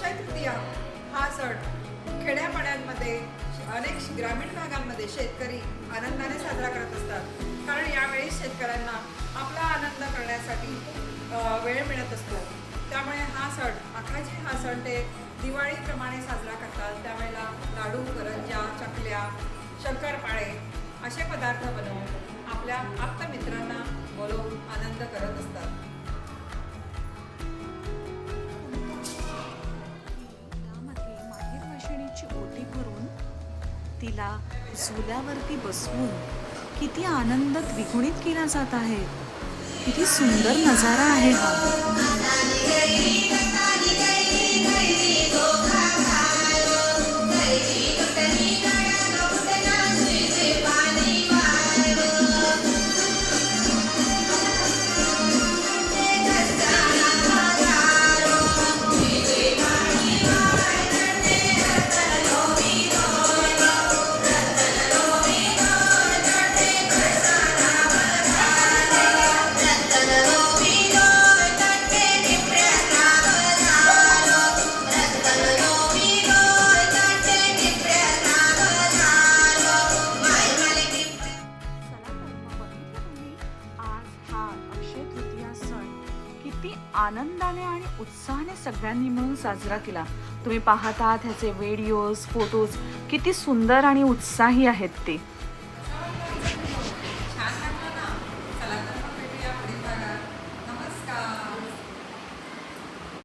अक्षय तृतीया हा सण खेड्यापाड्यांमध्ये अनेक ग्रामीण भागांमध्ये शेतकरी आनंदाने साजरा करत असतात. कारण यावेळी शेतकऱ्यांना आपला आनंद करण्यासाठी वेळ मिळत असतो. त्यामुळे हा सण आखाजी हा सण ते दिवाळीप्रमाणे साजरा करतात. त्यावेळेला लाडू, करंज्या, चकल्या, शंकरपाळे असे पदार्थ बनवून आपल्या आप्तमित्रांना बोलवून आनंद करत असतात. त्यामध्ये माहेर वाशिणीची ओटी भरून तिला झुल्यावरती बसवून किती आनंद द्विगुणित केला जात आहे. किती सुंदर नजारा आहे हा. किती आनंदाने आणि उत्साहाने सगळ्यांनी मिळून साजरा केला. तुम्ही पाहत आहात ह्याचे व्हिडिओज, फोटोज किती सुंदर आणि उत्साही आहेत ते.